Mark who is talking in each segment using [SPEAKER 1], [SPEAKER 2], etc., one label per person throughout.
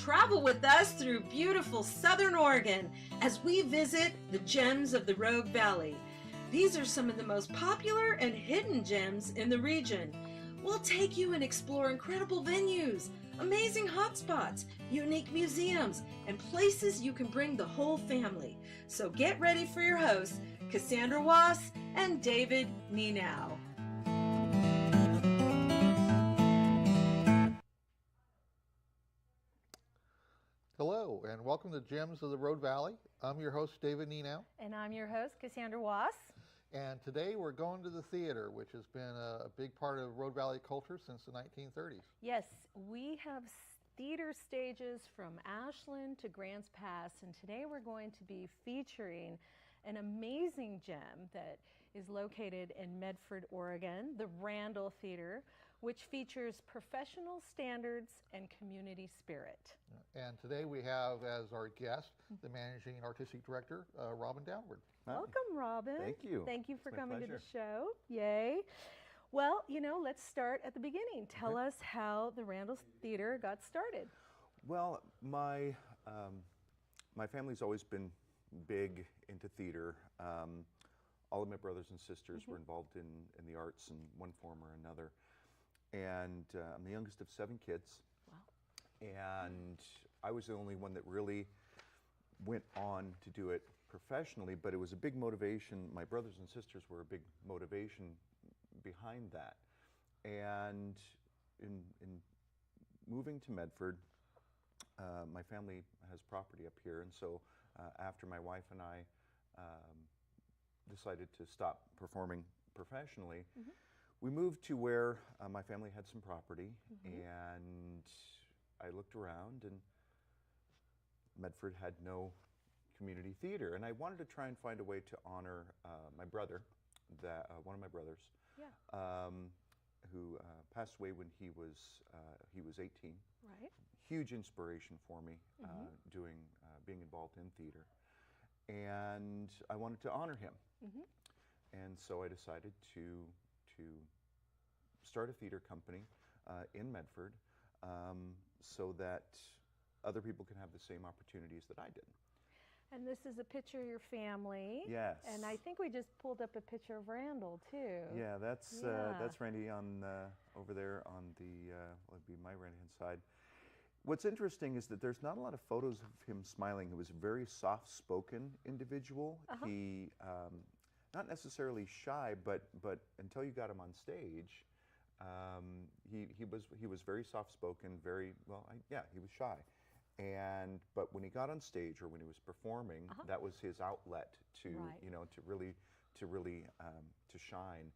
[SPEAKER 1] Travel with us through beautiful Southern Oregon as we visit the gems of the Rogue Valley. These are some of the most popular and hidden gems in the region. We'll take you and explore incredible venues, amazing hotspots, unique museums, and places you can bring the whole family. So get ready for your hosts, Cassandra Wass and David Nienow.
[SPEAKER 2] Hello, and welcome to Gems of the Rogue Valley. I'm your host, David Nienow.
[SPEAKER 3] And I'm your host, Cassandra Wass.
[SPEAKER 2] And today we're going to the theater, which has been a big part of Rogue Valley culture since the 1930s.
[SPEAKER 3] Yes, we have theater stages from Ashland to Grants Pass, and today we're going to be featuring an amazing gem that is located in Medford, Oregon, the Randall Theater, which features professional standards and community spirit.
[SPEAKER 2] And today we have as our guest the managing artistic director, Robin Downward.
[SPEAKER 3] Welcome, Robin.
[SPEAKER 4] Thank you.
[SPEAKER 3] Thank you for
[SPEAKER 4] It's my
[SPEAKER 3] coming to
[SPEAKER 4] pleasure.
[SPEAKER 3] the show. Yay. Well, let's start at the beginning. Tell us how the Randall Theater got started.
[SPEAKER 4] Well, my family's always been big into theater. All of my brothers and sisters were involved in the arts in one form or another. And I'm the youngest of 7 kids.
[SPEAKER 3] Wow.
[SPEAKER 4] And I was the only one that really went on to do it professionally, but it was a big motivation. My brothers and sisters were a big motivation behind that. And in moving to Medford, my family has property up here, and so after my wife and I decided to stop performing professionally, we moved to where my family had some property, and I looked around, and Medford had no community theater, and I wanted to try and find a way to honor my brother, one of my brothers, who passed away when he was 18.
[SPEAKER 3] Right.
[SPEAKER 4] Huge inspiration for me being involved in theater, and I wanted to honor him. And so I decided to start a theater company in Medford so that other people can have the same opportunities that I did.
[SPEAKER 3] And this is a picture of your family.
[SPEAKER 4] Yes.
[SPEAKER 3] And I think we just pulled up a picture of Randall, too.
[SPEAKER 4] Yeah, that's Randy on over there on the would be my right-hand side. What's interesting is that there's not a lot of photos of him smiling. He was a very soft-spoken individual. He not necessarily shy, but until you got him on stage, he was very soft-spoken. He was shy. But when he got on stage or when he was performing, that was his outlet to really shine.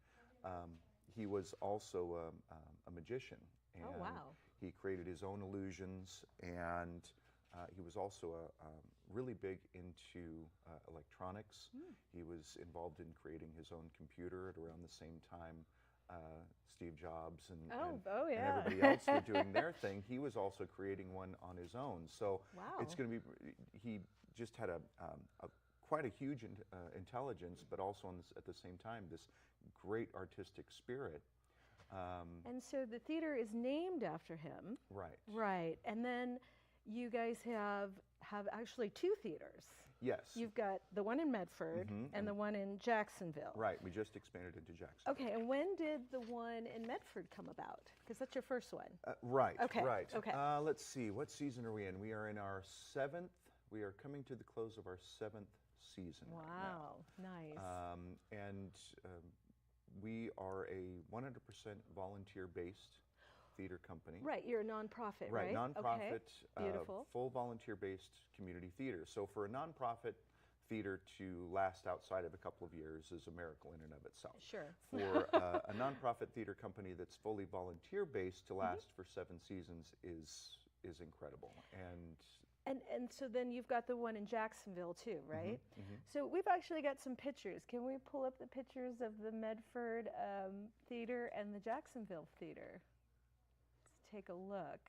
[SPEAKER 4] He was also a magician, and he created his own illusions, and he was also really big into electronics. He was involved in creating his own computer at around the same time Steve Jobs and everybody else were doing their thing. He was also creating one on his own. So it's going to be. He just had quite a huge intelligence, but also at the same time this great artistic spirit.
[SPEAKER 3] And so the theater is named after him.
[SPEAKER 4] Right.
[SPEAKER 3] Right. And then you guys have actually 2 theaters.
[SPEAKER 4] Yes.
[SPEAKER 3] You've got the one in Medford and the one in Jacksonville.
[SPEAKER 4] Right. We just expanded into Jacksonville.
[SPEAKER 3] Okay. And when did the one in Medford come about? Because that's your first one.
[SPEAKER 4] Right.
[SPEAKER 3] Okay.
[SPEAKER 4] Right.
[SPEAKER 3] Okay.
[SPEAKER 4] Let's see. What season are we in? We are in our 7th. We are coming to the close of our 7th season.
[SPEAKER 3] Wow.
[SPEAKER 4] Right
[SPEAKER 3] now.
[SPEAKER 4] Nice. We are a 100% volunteer-based theater company.
[SPEAKER 3] Right, you're a nonprofit, right?
[SPEAKER 4] Right, nonprofit,
[SPEAKER 3] Beautiful.
[SPEAKER 4] Full volunteer-based community theater. So for a nonprofit theater to last outside of a couple of years is a miracle in and of itself.
[SPEAKER 3] Sure.
[SPEAKER 4] For a nonprofit theater company that's fully volunteer-based to last for 7 seasons is incredible.
[SPEAKER 3] And so then you've got the one in Jacksonville too, right? So we've actually got some pictures. Can we pull up the pictures of the Medford Theater and the Jacksonville Theater? Let's take a look.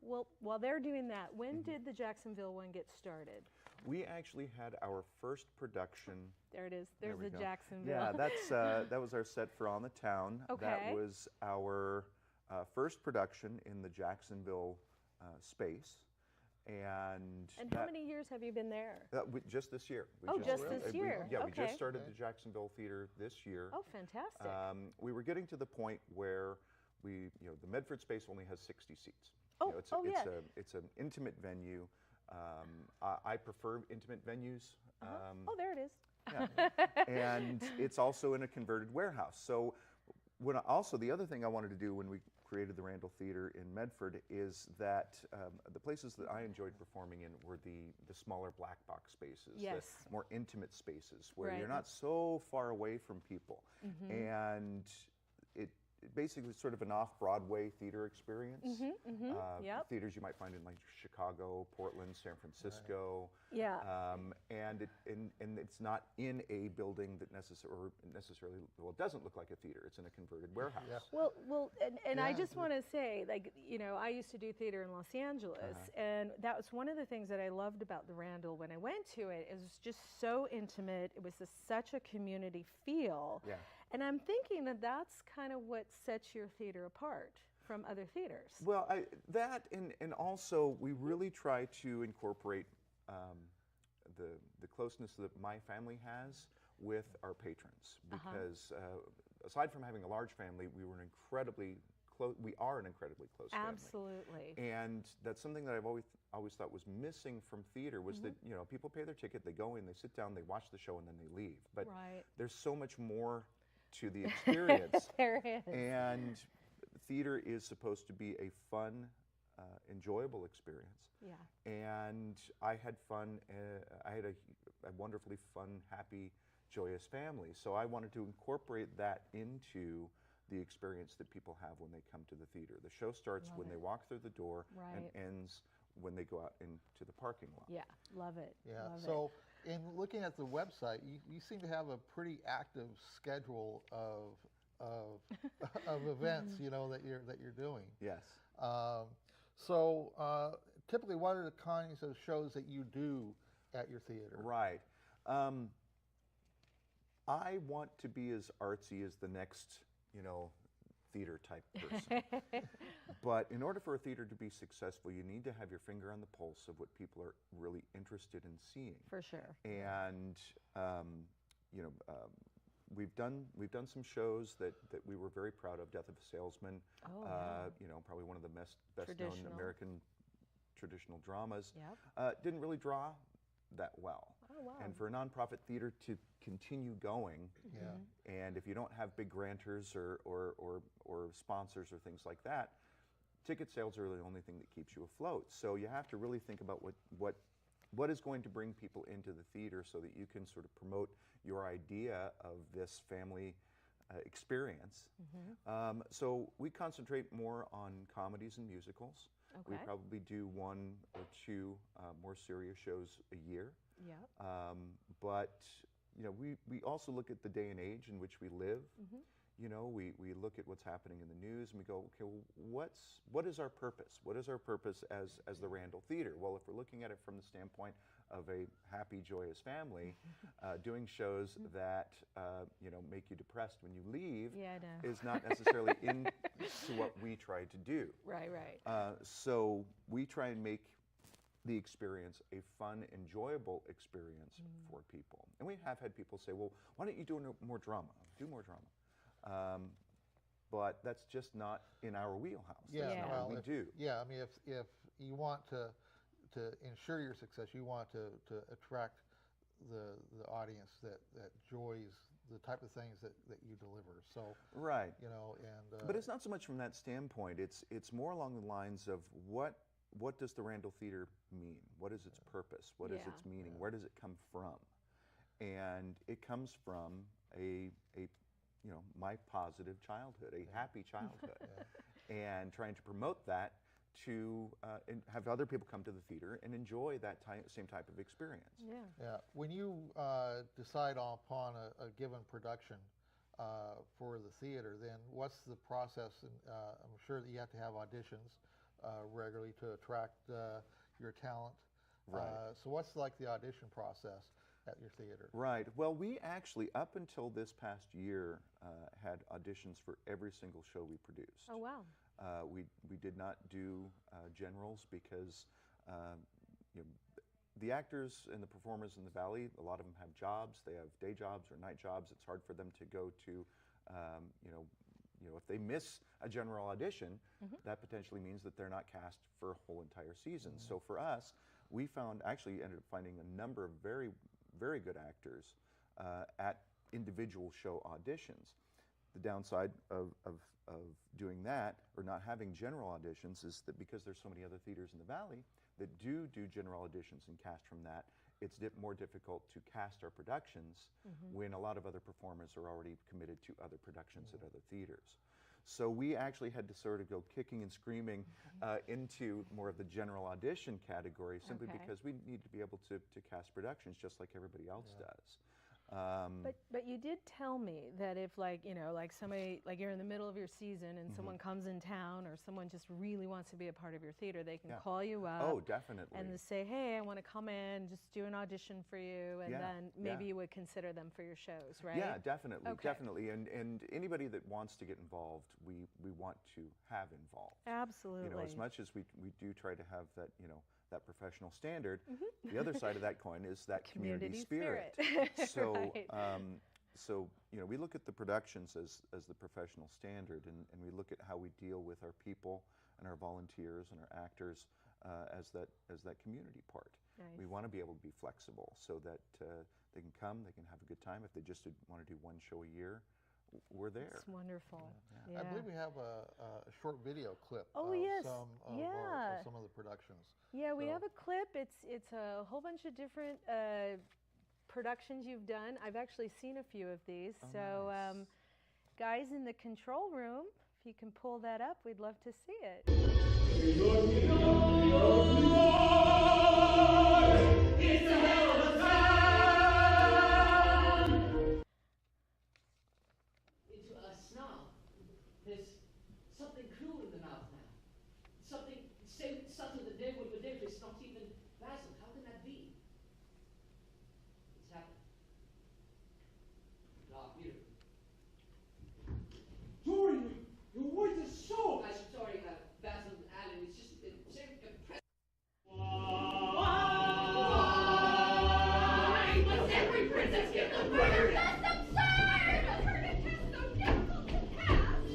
[SPEAKER 3] Well, while they're doing that, when did the Jacksonville one get started?
[SPEAKER 4] We actually had our first production.
[SPEAKER 3] There it is. There's the
[SPEAKER 4] go.
[SPEAKER 3] Jacksonville.
[SPEAKER 4] Yeah, that was our set for On the Town.
[SPEAKER 3] Okay.
[SPEAKER 4] That was our first production in the Jacksonville space. And
[SPEAKER 3] how many years have you been there?
[SPEAKER 4] Just this year.
[SPEAKER 3] Just this year.
[SPEAKER 4] Yeah, we
[SPEAKER 3] Okay.
[SPEAKER 4] just started the Jacksonville Theater this year.
[SPEAKER 3] Oh, fantastic.
[SPEAKER 4] We were getting to the point where the Medford space only has 60 seats.
[SPEAKER 3] Oh,
[SPEAKER 4] It's an intimate venue. I prefer intimate venues.
[SPEAKER 3] Oh, there it is.
[SPEAKER 4] Yeah. And it's also in a converted warehouse. So the other thing I wanted to do when we created the Randall Theater in Medford is that the places that I enjoyed performing in were the smaller black box spaces,
[SPEAKER 3] Yes.
[SPEAKER 4] the more intimate spaces where
[SPEAKER 3] Right.
[SPEAKER 4] you're not so far away from people. And it basically sort of an off-Broadway theater experience.
[SPEAKER 3] Yep.
[SPEAKER 4] Theaters you might find in like Chicago, Portland, San Francisco.
[SPEAKER 3] Yeah.
[SPEAKER 4] And it's not in a building that necessarily, well, it doesn't look like a theater. It's in a converted warehouse.
[SPEAKER 2] Yeah.
[SPEAKER 3] Well, and I
[SPEAKER 2] Yeah.
[SPEAKER 3] just want to say, like, I used to do theater in Los Angeles, and that was one of the things that I loved about the Randall when I went to it. It was just so intimate. It was such a community feel.
[SPEAKER 4] Yeah.
[SPEAKER 3] And I'm thinking that that's kind of what sets your theater apart from other theaters.
[SPEAKER 4] Well, and also we really try to incorporate the closeness that my family has with our patrons, because aside from having a large family, we are an incredibly close family.
[SPEAKER 3] Absolutely.
[SPEAKER 4] And that's something that I've always thought was missing from theater was that people pay their ticket, they go in, they sit down, they watch the show, and then they leave. But
[SPEAKER 3] Right.
[SPEAKER 4] there's so much more to the experience.
[SPEAKER 3] There is.
[SPEAKER 4] And theater is supposed to be a fun, enjoyable experience.
[SPEAKER 3] Yeah.
[SPEAKER 4] And I had fun. I had a wonderfully fun, happy, joyous family. So I wanted to incorporate that into the experience that people have when they come to the theater. The show starts
[SPEAKER 3] Love
[SPEAKER 4] when
[SPEAKER 3] it.
[SPEAKER 4] they walk through the door and
[SPEAKER 3] Right.
[SPEAKER 4] ends when they go out into the parking lot.
[SPEAKER 3] Yeah, love it.
[SPEAKER 2] Yeah.
[SPEAKER 3] Love
[SPEAKER 2] So, in looking at the website, you seem to have a pretty active schedule of of events, that you're doing.
[SPEAKER 4] Yes.
[SPEAKER 2] So, typically, what are the kinds of shows that you do at your theater?
[SPEAKER 4] Right. I want to be as artsy as the next, theater type person. But in order for a theater to be successful, you need to have your finger on the pulse of what people are really interested in seeing.
[SPEAKER 3] For sure.
[SPEAKER 4] And we've done some shows that we were very proud of. Death of a Salesman.
[SPEAKER 3] Oh, yeah.
[SPEAKER 4] Probably one of the best known
[SPEAKER 3] Traditional.
[SPEAKER 4] American traditional dramas.
[SPEAKER 3] Yep.
[SPEAKER 4] Didn't really draw that well.
[SPEAKER 3] Oh, wow.
[SPEAKER 4] And for a nonprofit theater to continue going,
[SPEAKER 2] Yeah.
[SPEAKER 4] and if you don't have big grantors or sponsors or things like that, ticket sales are the only thing that keeps you afloat. So you have to really think about what is going to bring people into the theater so that you can sort of promote your idea of this family experience. So we concentrate more on comedies and musicals. We
[SPEAKER 3] Okay.
[SPEAKER 4] probably do one or two more serious shows a year.
[SPEAKER 3] Yeah.
[SPEAKER 4] But we also look at the day and age in which we live. We look at what's happening in the news and we go, okay, well, what is our purpose? What is our purpose as the Randall Theater? Well, if we're looking at it from the standpoint of a happy, joyous family, doing shows that make you depressed when you leave
[SPEAKER 3] Yeah, I know.
[SPEAKER 4] is not necessarily into what we try to do.
[SPEAKER 3] Right, right.
[SPEAKER 4] So we try and make the experience a fun, enjoyable experience for people. And we have had people say, well, why don't you do more drama? Do more drama. But that's just not in our wheelhouse.
[SPEAKER 2] Yeah,
[SPEAKER 4] That's not
[SPEAKER 2] well,
[SPEAKER 4] what we do.
[SPEAKER 2] Yeah, I mean, if you want to ensure your success, you want to attract the audience that enjoys the type of things that you deliver. So,
[SPEAKER 4] Right.
[SPEAKER 2] and
[SPEAKER 4] But it's not so much from that standpoint. It's more along the lines of what does the Randall Theater mean? What is its purpose? What is
[SPEAKER 3] Yeah.
[SPEAKER 4] its meaning? Where does it come from? And it comes from my positive childhood, a happy childhood, and trying to promote that to and have other people come to the theater and enjoy that same type of experience.
[SPEAKER 3] Yeah.
[SPEAKER 2] Yeah, when you decide upon a given production for the theater, then what's the process? And I'm sure that you have to have auditions regularly to attract your talent.
[SPEAKER 4] Right.
[SPEAKER 2] So what's like the audition process? at your theater?
[SPEAKER 4] Right. Well, we actually, up until this past year, had auditions for every single show we produced.
[SPEAKER 3] Oh, wow.
[SPEAKER 4] We did not do generals because you know, the actors and the performers in the Valley, a lot of them have jobs. They have day jobs or night jobs. It's hard for them to go to, you know, if they miss a general audition, that potentially means that they're not cast for a whole entire season. So for us, we actually ended up finding a number of very, very good actors at individual show auditions. The downside of doing that, or not having general auditions, is that because there's so many other theaters in the Valley that do general auditions and cast from that, it's more difficult to cast our productions when a lot of other performers are already committed to other productions at other theaters. So we actually had to sort of go kicking and screaming into more of the general audition category, simply because we need to be able to cast productions just like everybody else does.
[SPEAKER 3] But you did tell me that if, like, you know, like somebody, like you're in the middle of your season and someone comes in town, or someone just really wants to be a part of your theater, they can call you up.
[SPEAKER 4] Oh, definitely.
[SPEAKER 3] And say, hey, I want to come in, just do an audition for you, and then maybe you would consider them for your shows, right?
[SPEAKER 4] Yeah, definitely,
[SPEAKER 3] Okay.
[SPEAKER 4] definitely. And anybody that wants to get involved, we want to have involved.
[SPEAKER 3] Absolutely.
[SPEAKER 4] You know, as much as we do try to have that, you know, that professional standard, the other side of that coin is that community spirit. So,
[SPEAKER 3] Right.
[SPEAKER 4] so you know, we look at the productions as the professional standard, and we look at how we deal with our people and our volunteers and our actors as that community part.
[SPEAKER 3] Nice.
[SPEAKER 4] We want to be able to be flexible so that they can come, they can have a good time. If they just want to do one show a year, we're there.
[SPEAKER 3] It's wonderful.
[SPEAKER 2] I believe we have a short video clip
[SPEAKER 3] Oh,
[SPEAKER 2] of
[SPEAKER 3] yes.
[SPEAKER 2] some of the productions.
[SPEAKER 3] Yeah, we
[SPEAKER 2] So-
[SPEAKER 3] have a clip. It's a whole bunch of different productions you've done. I've actually seen a few of these.
[SPEAKER 4] Oh,
[SPEAKER 3] So,
[SPEAKER 4] nice.
[SPEAKER 3] guys in the control room, if you can pull that up, we'd love to see it.
[SPEAKER 5] Into a snob. There's something cruel in the mouth now. Something that they would live. It's not even Basil. How can that be? It's happened. Ah, beautiful.
[SPEAKER 6] Dorian, your voice is so.
[SPEAKER 5] I'm sorry, Basil and Alan. It's just impressive.
[SPEAKER 7] Why must every princess give the bird? That's absurd! A perfect test so difficult to pass!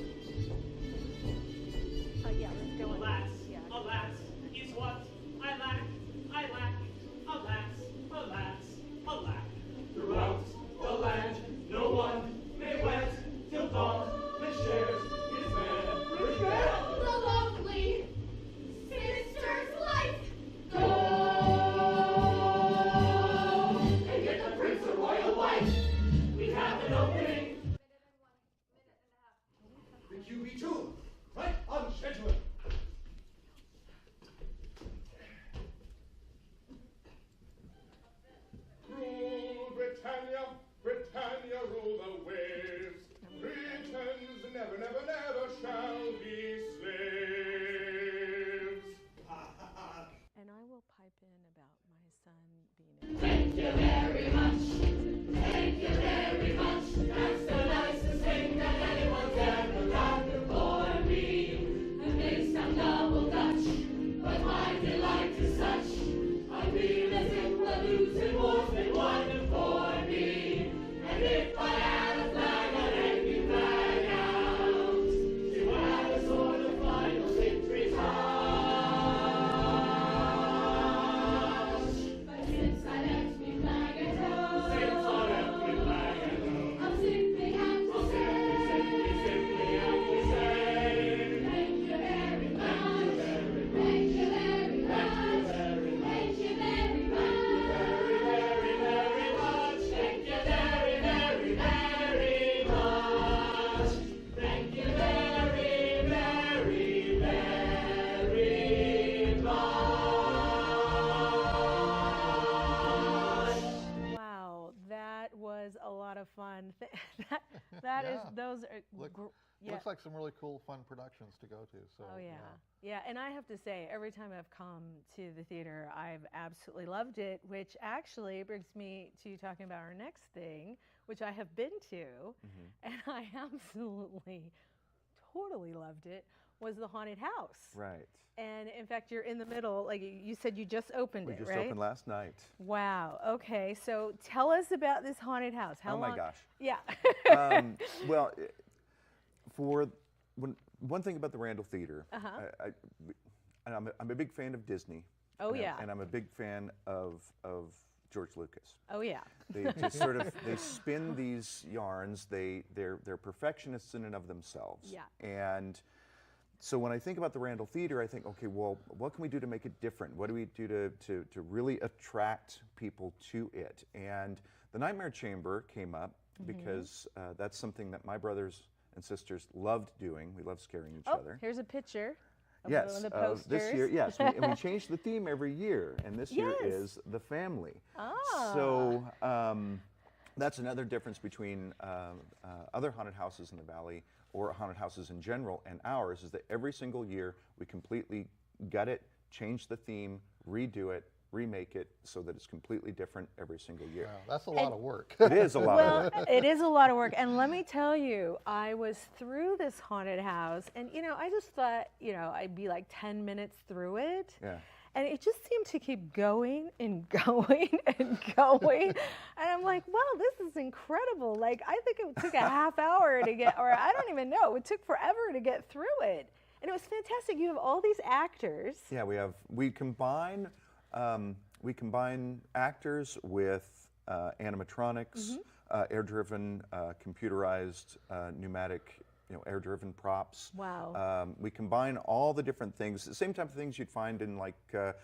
[SPEAKER 3] Yeah, let's go on.
[SPEAKER 6] Alas,
[SPEAKER 3] Yeah.
[SPEAKER 6] alas, is what I lack. Alas, alas, alack. Throughout the land, no one may wet till dawn that shares his marriage bed.
[SPEAKER 7] The lovely sister's life! Go!
[SPEAKER 6] And get the prince a royal wife. We have an opening. The QB2, right on schedule.
[SPEAKER 8] Rule Britannia, Britannia rule the waves. Britons never, never, never shall be slaves.
[SPEAKER 3] And I will pipe in about my son being
[SPEAKER 7] Thank you very much. Thank you very much. That's the nicest thing that anyone's ever done.
[SPEAKER 3] those are.
[SPEAKER 2] Looks like some really cool, fun productions to go to. So.
[SPEAKER 3] Oh yeah, and I have to say, every time I've come to the theater, I've absolutely loved it. Which actually brings me to talking about our next thing, which I have been to, and I absolutely, totally loved it. Was the haunted house.
[SPEAKER 4] Right.
[SPEAKER 3] And in fact, you're in the middle. Like you said, you just opened it, right?
[SPEAKER 4] We just opened last night.
[SPEAKER 3] Wow. Okay. So tell us about this haunted house. How long?
[SPEAKER 4] Oh my gosh.
[SPEAKER 3] Yeah.
[SPEAKER 4] Well, one thing about the Randall Theater, I'm a big fan of Disney.
[SPEAKER 3] Oh yeah.
[SPEAKER 4] And I'm a big fan of George Lucas.
[SPEAKER 3] Oh yeah.
[SPEAKER 4] They just sort of they spin these yarns. They're perfectionists in and of themselves.
[SPEAKER 3] Yeah.
[SPEAKER 4] And so when I think about the Randall Theater, I think, okay, well, what can we do to make it different? What do we do to really attract people to it? And the Nightmare Chamber came up because that's something that my brothers and sisters loved doing. We love scaring each other.
[SPEAKER 3] Here's a picture of
[SPEAKER 4] Yes,
[SPEAKER 3] one of the posters.
[SPEAKER 4] this year, yes. And we change the theme every year, and this year is the family.
[SPEAKER 3] Ah.
[SPEAKER 4] So that's another difference between other haunted houses in the Valley, or haunted houses in general, and ours, is that every single year we completely gut it, change the theme, redo it, remake it so that it's completely different every single year.
[SPEAKER 2] Wow, that's a lot of work.
[SPEAKER 4] It is a lot of work.
[SPEAKER 3] Well, it is a lot of work. And let me tell you, I was through this haunted house, and I just thought, I'd be like 10 minutes through it.
[SPEAKER 4] Yeah.
[SPEAKER 3] And it just seemed to keep going and going and going. And I'm like, wow, this is incredible. Like, I think it took a half hour to get, or I don't even know, it took forever to get through it. And it was fantastic. You have all these actors.
[SPEAKER 4] Yeah, we combine actors with animatronics, air-driven, computerized, pneumatic, air-driven props.
[SPEAKER 3] Wow.
[SPEAKER 4] We combine all the different things, the same type of things you'd find in like the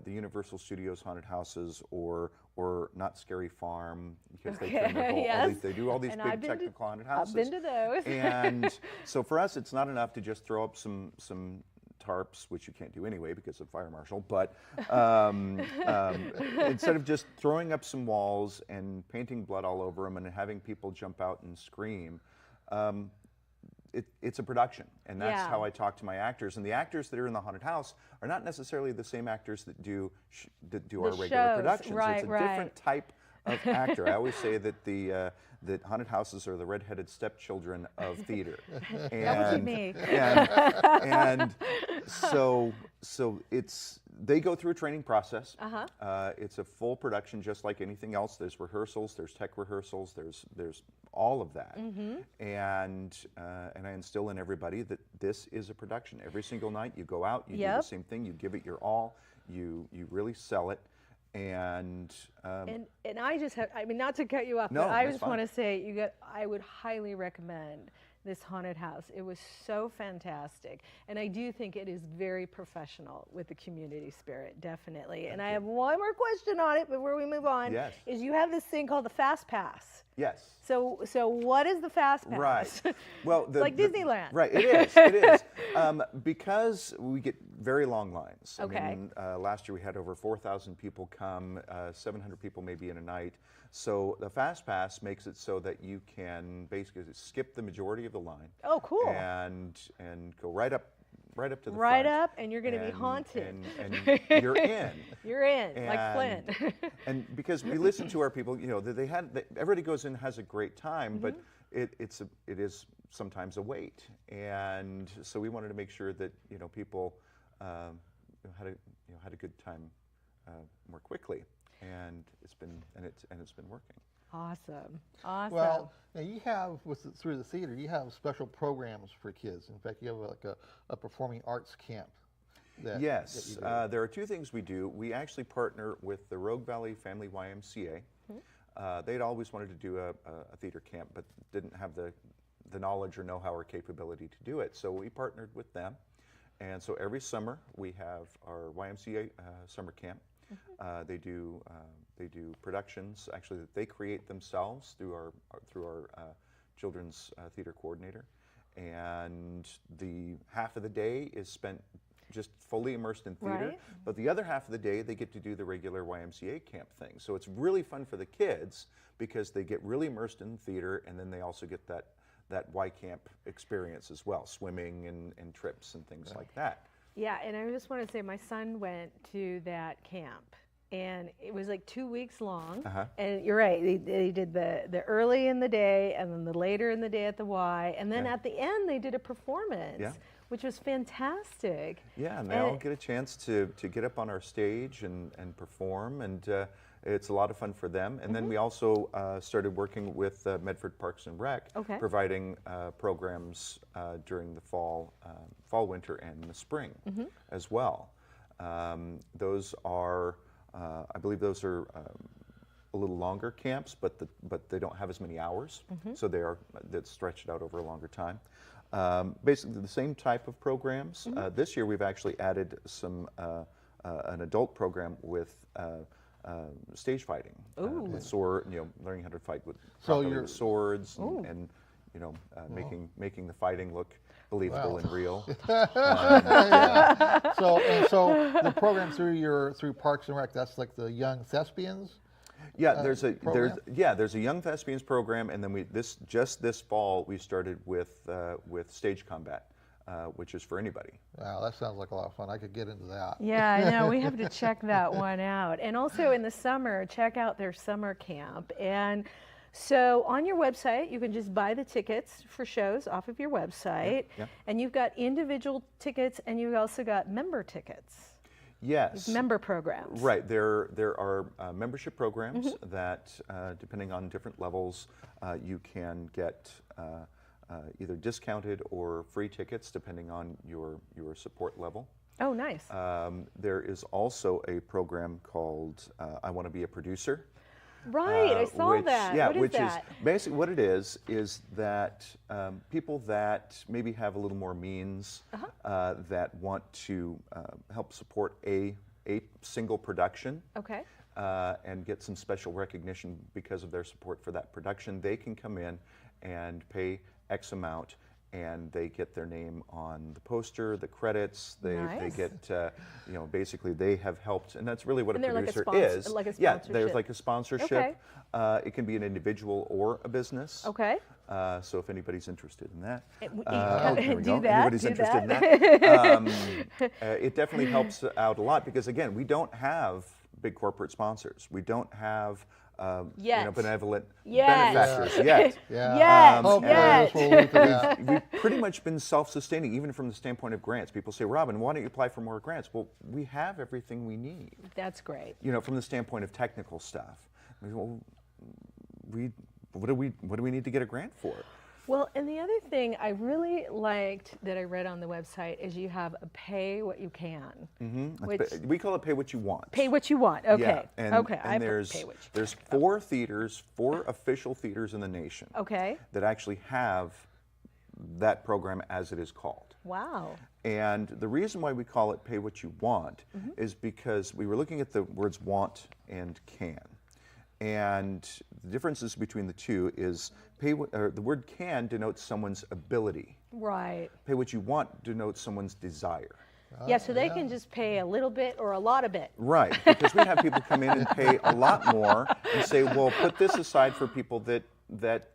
[SPEAKER 4] Universal Studios haunted houses or Not Scary Farm, because they turn their whole, they do all these
[SPEAKER 3] And
[SPEAKER 4] big technical haunted houses.
[SPEAKER 3] I've been to those.
[SPEAKER 4] And so for us, it's not enough to just throw up some tarps, which you can't do anyway because of fire marshal, but instead of just throwing up some walls and painting blood all over them and having people jump out and scream, it's a production, and that's how I talk to my actors. And the actors that are in the haunted house are not necessarily the same actors that do our regular
[SPEAKER 3] shows.
[SPEAKER 4] productions.
[SPEAKER 3] Right,
[SPEAKER 4] it's a different type of actor. I always say that that haunted houses are the redheaded stepchildren of theater. And,
[SPEAKER 3] that would be me.
[SPEAKER 4] And so they go through a training process. It's a full production, just like anything else. There's rehearsals, there's tech rehearsals, there's all of that. And I instill in everybody that this is a production. Every single night you go out, you do the same thing, you give it your all, you really sell it. And
[SPEAKER 3] I just have, not to cut you off,
[SPEAKER 4] no,
[SPEAKER 3] but I
[SPEAKER 4] that's
[SPEAKER 3] just
[SPEAKER 4] fine.
[SPEAKER 3] want to say I would highly recommend this haunted house. It was so fantastic, and I do think it is very professional with the community spirit, definitely. And I have one more question on it before we move on.
[SPEAKER 4] Yes.
[SPEAKER 3] Is you have this thing called the Fast Pass.
[SPEAKER 4] Yes.
[SPEAKER 3] So what is the Fast Pass?
[SPEAKER 4] Right. Well,
[SPEAKER 3] it's like Disneyland.
[SPEAKER 4] Right. It is. It is. Because we get very long lines.
[SPEAKER 3] Okay.
[SPEAKER 4] I mean, last year we had over 4,000 people come, 700 people maybe in a night. So the Fast Pass makes it so that you can basically skip the majority of the line.
[SPEAKER 3] Oh, cool.
[SPEAKER 4] And go right up to the
[SPEAKER 3] right
[SPEAKER 4] front.
[SPEAKER 3] up, and you're going to be haunted.
[SPEAKER 4] And you're in.
[SPEAKER 3] You're in, like Flynn.
[SPEAKER 4] And because we listen to our people, everybody goes in, has a great time, but it is sometimes a wait. And so we wanted to make sure that people had a good time more quickly, and it's been working.
[SPEAKER 3] Awesome.
[SPEAKER 2] Well, now you have through the theater, you have special programs for kids. In fact, you have like a performing arts camp.
[SPEAKER 4] Yes,
[SPEAKER 2] that you do.
[SPEAKER 4] there are two things we do. We actually partner with the Rogue Valley Family YMCA. They'd always wanted to do a theater camp, but didn't have the knowledge or know-how or capability to do it. So we partnered with them, and so every summer we have our YMCA summer camp. They do productions actually that they create themselves through our children's theater coordinator, and the half of the day is spent just fully immersed in theater.
[SPEAKER 3] Right.
[SPEAKER 4] But the other half of the day they get to do the regular YMCA camp thing. So it's really fun for the kids because they get really immersed in theater, and then they also get that Y camp experience as well, swimming and trips and things like that.
[SPEAKER 3] Yeah, and I just want to say my son went to that camp, and it was like 2 weeks long. And you're right, they did the early in the day, and then the later in the day at the Y, and then at the end they did a performance, which was fantastic.
[SPEAKER 4] Yeah, and they all get a chance to get up on our stage and perform, and it's a lot of fun for them. And then we also started working with Medford Parks and Rec, providing programs during the fall, winter, and the spring as well. Those are, I believe those are a little longer camps, but they don't have as many hours, so that's stretched out over a longer time. Basically the same type of programs. This year we've actually added an adult program with stage fighting, with sword, learning how to fight with swords, and making the fighting look believable and real.
[SPEAKER 2] So the program through Parks and Rec, that's like the Young Thespians.
[SPEAKER 4] Yeah, there's a Young Thespians program, and then this fall we started with stage combat. Which is for anybody.
[SPEAKER 2] Wow, that sounds like a lot of fun. I could get into that.
[SPEAKER 3] Yeah, I know. We have to check that one out. And also in the summer, check out their summer camp. And so on your website, you can just buy the tickets for shows off of your website. And you've got individual tickets, and you've also got member tickets.
[SPEAKER 4] Yes.
[SPEAKER 3] Member programs.
[SPEAKER 4] Right. There are membership programs that, depending on different levels, you can get either discounted or free tickets depending on your support level.
[SPEAKER 3] Oh, nice.
[SPEAKER 4] There is also a program called I Want to Be a Producer.
[SPEAKER 3] Right, I saw that.
[SPEAKER 4] Yeah,
[SPEAKER 3] what is
[SPEAKER 4] which
[SPEAKER 3] that?
[SPEAKER 4] is basically what it is that people that maybe have a little more means that want to help support a single production.
[SPEAKER 3] Okay.
[SPEAKER 4] And get some special recognition because of their support for that production, they can come in and pay X amount, and they get their name on the poster, the credits. They get, basically they have helped, and that's really what a producer is.
[SPEAKER 3] Like a sponsorship.
[SPEAKER 4] Yeah, there's like a sponsorship. Okay. It can be an individual or a business.
[SPEAKER 3] Okay.
[SPEAKER 4] So if anybody's interested in that,
[SPEAKER 3] anybody's
[SPEAKER 4] interested in that, it definitely helps out a lot because again, we don't have big corporate sponsors. We don't have benevolent benefactors yet. We've pretty much been self-sustaining, even from the standpoint of grants. People say, Robin, why don't you apply for more grants? Well, we have everything we need.
[SPEAKER 3] That's great.
[SPEAKER 4] From the standpoint of technical stuff. Well, what do we need to get a grant for?
[SPEAKER 3] Well, and the other thing I really liked that I read on the website is you have a pay what you can.
[SPEAKER 4] Which we call it pay what you want.
[SPEAKER 3] Pay what you want. Okay.
[SPEAKER 4] Yeah, and there's 4 theaters, 4 official theaters in the nation.
[SPEAKER 3] Okay.
[SPEAKER 4] That actually have that program as it is called.
[SPEAKER 3] Wow.
[SPEAKER 4] And the reason why we call it pay what you want is because we were looking at the words want and can. And the differences between the two is the word can denotes someone's ability.
[SPEAKER 3] Right.
[SPEAKER 4] Pay what you want denotes someone's desire.
[SPEAKER 3] Yeah, so they can just pay a little bit or a lot of it.
[SPEAKER 4] Right, because we have people come in and pay a lot more and say, well, put this aside for people that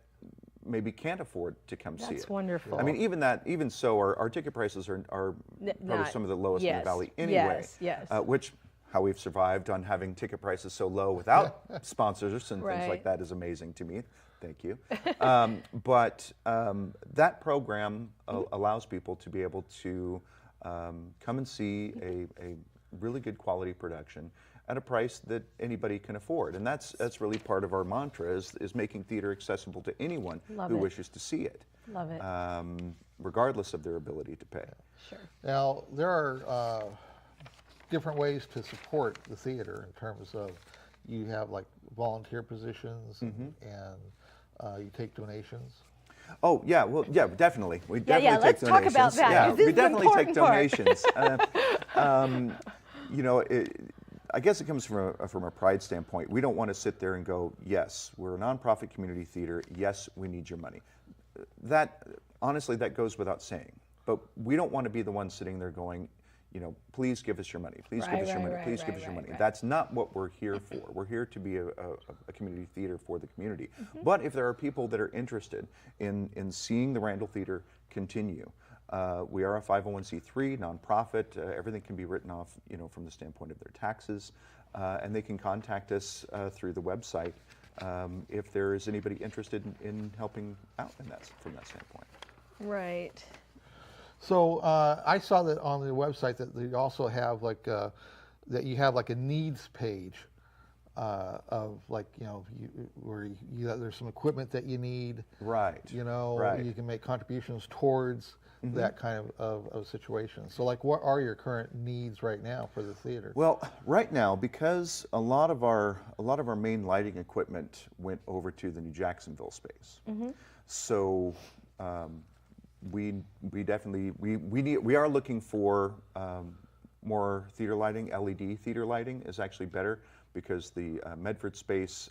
[SPEAKER 4] maybe can't afford to come see it.
[SPEAKER 3] That's wonderful.
[SPEAKER 4] I mean, even so, our ticket prices are probably some of the lowest in the valley anyway.
[SPEAKER 3] Yes.
[SPEAKER 4] Which, how we've survived on having ticket prices so low without sponsors and things like that is amazing to me. Thank you. But that program allows people to be able to come and see a really good quality production at a price that anybody can afford. And that's really part of our mantra is making theater accessible to anyone who wishes to see it.
[SPEAKER 3] Love it.
[SPEAKER 4] Regardless of their ability to pay.
[SPEAKER 3] Sure.
[SPEAKER 2] Now, there are different ways to support the theater in terms of you have like volunteer positions and you take donations.
[SPEAKER 4] Oh yeah, well yeah, definitely. We definitely take
[SPEAKER 3] let's
[SPEAKER 4] donations.
[SPEAKER 3] Talk about that.
[SPEAKER 4] Yeah,
[SPEAKER 3] This
[SPEAKER 4] we
[SPEAKER 3] is the
[SPEAKER 4] definitely take
[SPEAKER 3] important
[SPEAKER 4] donations. I guess it comes from a pride standpoint. We don't want to sit there and go, yes, we're a nonprofit community theater. Yes, we need your money. That honestly, that goes without saying. But we don't want to be the ones sitting there going, please give us your money, please give us your money, please give us your money. That's not what we're here for. We're here to be a community theater for the community. But if there are people that are interested in seeing the Randall Theater continue, we are a 501c3 nonprofit. Everything can be written off, from the standpoint of their taxes, and they can contact us through the website if there is anybody interested in helping out from that standpoint.
[SPEAKER 3] Right.
[SPEAKER 2] So I saw that on the website that they also have that you have a needs page of where there's some equipment that you need.
[SPEAKER 4] Right.
[SPEAKER 2] Right. You can make contributions towards that kind of situation. So what are your current needs right now for the theater?
[SPEAKER 4] Well, right now, because a lot of our main lighting equipment went over to the new Jacksonville space, so we are looking for more theater lighting. LED theater lighting is actually better because the Medford space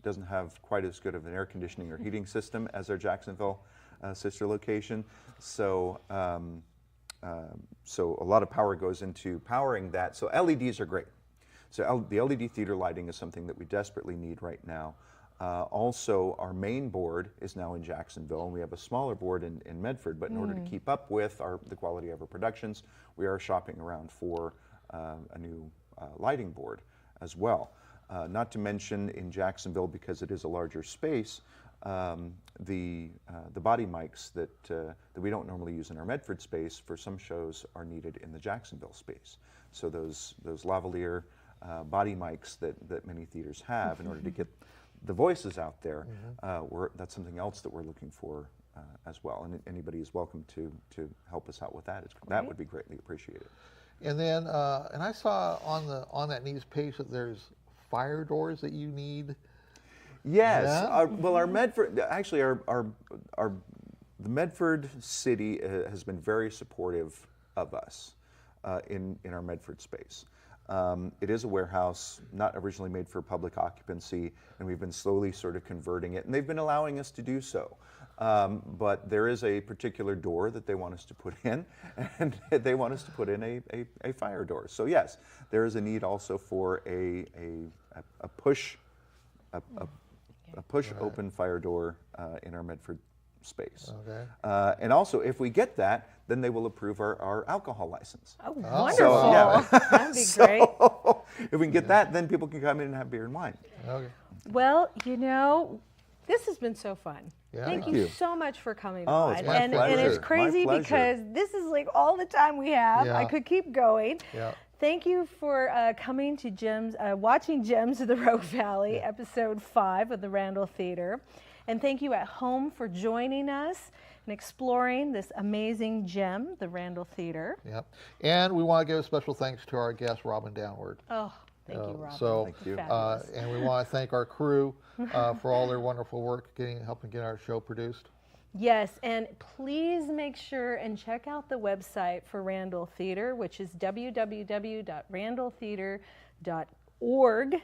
[SPEAKER 4] doesn't have quite as good of an air conditioning or heating system as our Jacksonville sister location. So so a lot of power goes into powering that. So LEDs are great. So the LED theater lighting is something that we desperately need right now. Also, our main board is now in Jacksonville, and we have a smaller board in Medford, but in order to keep up with the quality of our productions, we are shopping around for a new lighting board as well. Not to mention in Jacksonville, because it is a larger space, the body mics that we don't normally use in our Medford space for some shows are needed in the Jacksonville space. So those lavalier body mics that many theaters have in order to get the voices out there, that's something else that we're looking for as well. And anybody is welcome to help us out with that. That would be greatly appreciated.
[SPEAKER 2] And then, and I saw on that needs page that there's fire doors that you need.
[SPEAKER 4] Yes.
[SPEAKER 2] Yeah?
[SPEAKER 4] Well, our Medford, actually, the Medford city has been very supportive of us in our Medford space. It is a warehouse, not originally made for public occupancy, and we've been slowly sort of converting it, and they've been allowing us to do so. But there is a particular door that they want us to put in, and they want us to put in a fire door. So yes, there is a need also for a push open fire door in our Medford space.
[SPEAKER 2] Okay.
[SPEAKER 4] And also, if we get that, then they will approve our alcohol license.
[SPEAKER 3] Oh, wonderful.
[SPEAKER 4] So, yeah.
[SPEAKER 3] That'd be great.
[SPEAKER 4] If we can get that, then people can come in and have beer and wine.
[SPEAKER 2] Okay.
[SPEAKER 3] Well, this has been so fun.
[SPEAKER 2] Yeah.
[SPEAKER 3] Thank you so much for coming
[SPEAKER 4] Oh,
[SPEAKER 3] on.
[SPEAKER 4] it's my
[SPEAKER 3] And
[SPEAKER 4] pleasure.
[SPEAKER 3] it's crazy
[SPEAKER 4] My pleasure.
[SPEAKER 3] because this is all the time we have.
[SPEAKER 2] Yeah.
[SPEAKER 3] I could keep going.
[SPEAKER 2] Yeah.
[SPEAKER 3] Thank you for coming to watching Gems of the Rogue Valley, episode 5 of the Randall Theater. And thank you at home for joining us and exploring this amazing gem, the Randall Theater.
[SPEAKER 2] Yep. And we want to give a special thanks to our guest, Robin Downward.
[SPEAKER 3] Oh, thank you, Robin.
[SPEAKER 2] So,
[SPEAKER 4] Thank you.
[SPEAKER 3] Fabulous.
[SPEAKER 2] and we want to thank our crew for all their wonderful work helping get our show produced.
[SPEAKER 3] Yes, and please make sure and check out the website for Randall Theater, which is www.randalltheater.org.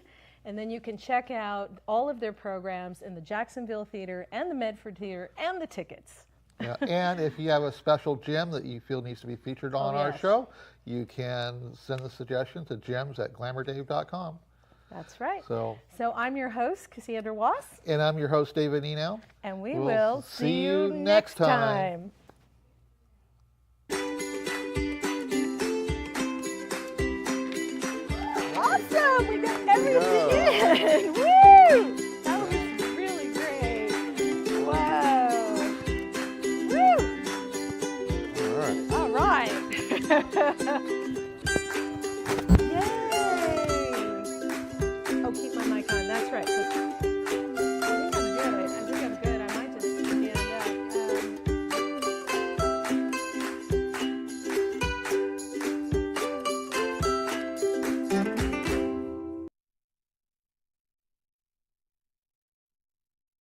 [SPEAKER 3] And then you can check out all of their programs in the Jacksonville Theater and the Medford Theater and the tickets.
[SPEAKER 2] Yeah. And if you have a special gem that you feel needs to be featured on our
[SPEAKER 3] yes.
[SPEAKER 2] show, you can send the suggestion to gems@glamourdave.com.
[SPEAKER 3] That's right.
[SPEAKER 2] So
[SPEAKER 3] I'm your host, Cassandra Was,
[SPEAKER 2] and I'm your host, David Nienow.
[SPEAKER 3] and we
[SPEAKER 2] We'll
[SPEAKER 3] will
[SPEAKER 2] see you next time.
[SPEAKER 3] Awesome! We got everything in! Woo! That was really great. Wow. Woo!
[SPEAKER 4] All right.
[SPEAKER 3] All right.